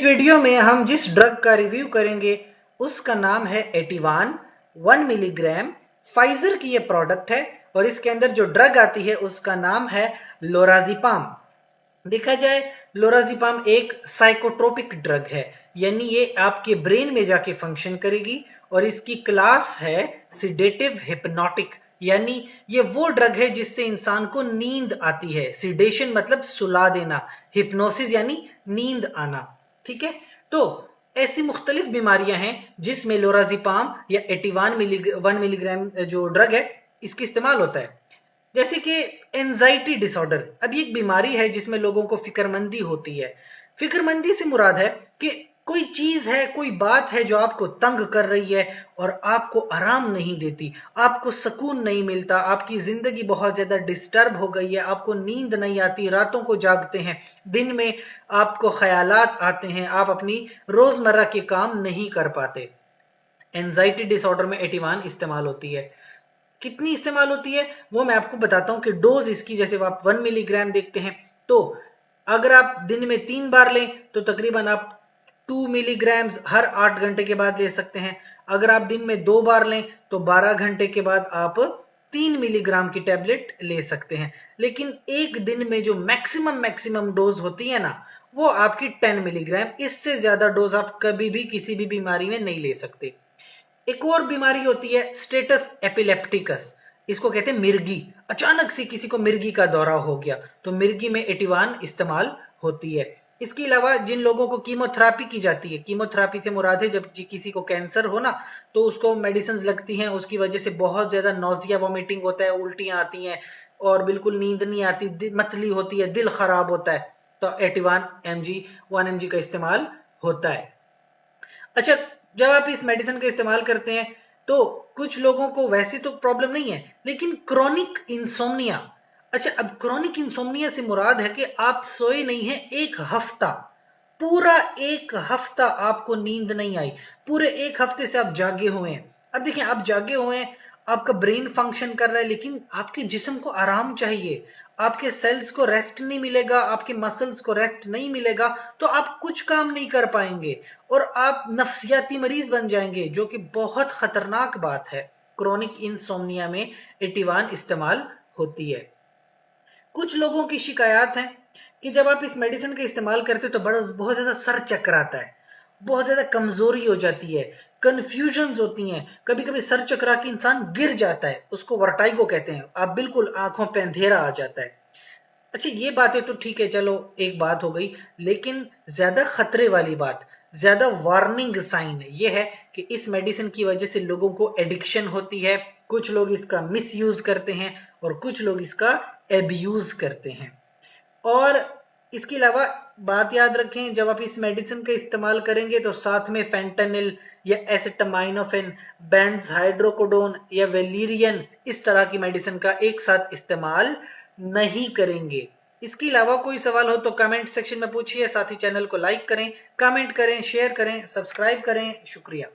इस वीडियो में हम जिस ड्रग का रिव्यू करेंगे उसका नाम है एटिवान 1 मिलीग्राम। फाइजर की ये प्रोडक्ट है और इसके अंदर जो ड्रग आती है उसका नाम है लोराज़ेपाम। देखा जाए लोराज़ेपाम एक साइकोट्रोपिक ड्रग है, यानी ये आपके ब्रेन में जाके फंक्शन करेगी और इसकी क्लास है सिडेटिव हिप्नोटिक, यानी ये वो ड्रग है जिससे इंसान को नींद आती है। सिडेशन मतलब सुला देना, हिप्नोसिस यानी नींद आना। ठीक है, तो ऐसी मुख्तलिफ बीमारियां हैं जिसमें लोराज़ेपाम या एटिवान 1 मिलीग्राम जो ड्रग है इसका इस्तेमाल होता है। जैसे कि एंजाइटी डिसऑर्डर, अब ये एक बीमारी है जिसमें लोगों को फिक्रमंदी होती है। फिक्रमंदी से मुराद है कि कोई चीज है, कोई बात है जो आपको तंग कर रही है और आपको आराम नहीं देती, आपको सुकून नहीं मिलता, आपकी जिंदगी बहुत ज्यादा डिस्टर्ब हो गई है, आपको नींद नहीं आती, रातों को जागते हैं, दिन में आपको ख्यालात आते हैं, आप अपनी रोजमर्रा के काम नहीं कर पाते। एंजाइटी डिसऑर्डर में एटिवान इस्तेमाल होती है। कितनी इस्तेमाल होती है वो मैं आपको बताता हूं कि डोज इसकी, जैसे आप 1 मिलीग्राम देखते हैं तो अगर आप दिन में 3 बार लें तो तकरीबन आप 2 मिलीग्राम हर 8 घंटे के बाद ले सकते हैं। अगर आप दिन में 2 बार लें तो 12 घंटे के बाद आप 3 मिलीग्राम की टैबलेट ले सकते हैं। लेकिन एक दिन में जो मैक्सिमम डोज होती है ना, वो आपकी 10 मिलीग्राम, इससे ज्यादा डोज आप कभी भी किसी भी बीमारी में नहीं ले सकते। एक और बीमारी होती है स्टेटस एपिलेप्टिकस, इसको कहते हैं मिर्गी। अचानक से किसी को मिर्गी का दौरा हो गया तो मिर्गी में एटिवान इस्तेमाल होती है। इसके अलावा जिन लोगों को कीमोथेरेपी की जाती है, कीमोथेरेपी से मुराद है जब किसी को कैंसर हो ना तो उसको मेडिसिन लगती हैं, उसकी वजह से बहुत ज्यादा नौजिया वॉमिटिंग होता है, उल्टियां आती हैं और बिल्कुल नींद नहीं आती, मतली होती है, दिल खराब होता है, तो एटिवान एमजी 1 mg का इस्तेमाल होता है। अच्छा, जब आप इस मेडिसिन का इस्तेमाल करते हैं तो कुछ लोगों को वैसे तो प्रॉब्लम नहीं है, लेकिन क्रॉनिक इंसोम्निया। अच्छा, अब क्रॉनिक इंसोम्निया से मुराद है कि आप सोए नहीं हैं एक हफ्ता, पूरा एक हफ्ता आपको नींद नहीं आई, पूरे एक हफ्ते से आप जागे हुए हैं। अब देखिए, आप जागे हुए हैं, आपका ब्रेन फंक्शन कर रहा है, लेकिन आपके जिस्म को आराम चाहिए, आपके सेल्स को रेस्ट नहीं मिलेगा, आपके मसल्स को रेस्ट नहीं मिलेगा, तो आप कुछ काम नहीं कर पाएंगे और आप नफ्सियाती मरीज बन जाएंगे, जो कि बहुत खतरनाक बात है। क्रोनिक इंसोम्निया में एटिवान इस्तेमाल होती है। कुछ लोगों की शिकायत है कि जब आप इस मेडिसिन का इस्तेमाल करते हो तो बहुत ज्यादा सर चकराता है, बहुत ज्यादा कमजोरी हो जाती है, कंफ्यूजन होती हैं, कभी कभी सर चकरा के इंसान गिर जाता है, उसको वर्टाइगो कहते हैं, आप बिल्कुल आंखों पे अंधेरा आ जाता है। अच्छा, ये बातें तो ठीक है, चलो एक बात हो गई, लेकिन ज्यादा खतरे वाली बात, ज्यादा वार्निंग साइन ये है कि इस मेडिसिन की वजह से लोगों को एडिक्शन होती है, कुछ लोग इसका मिसयूज करते हैं और कुछ लोग इसका एब्यूज करते हैं। और इसके अलावा बात याद रखें, जब आप इस मेडिसिन का इस्तेमाल करेंगे तो साथ में फेंटानिल या एसिटामाइनोफेन, बेंज हाइड्रोकोडोन या वेलिरियन, इस तरह की मेडिसिन का एक साथ इस्तेमाल नहीं करेंगे। इसके अलावा कोई सवाल हो तो कमेंट सेक्शन में पूछिए, साथ ही चैनल को लाइक करें, कमेंट करें, शेयर करें, सब्सक्राइब करें। शुक्रिया।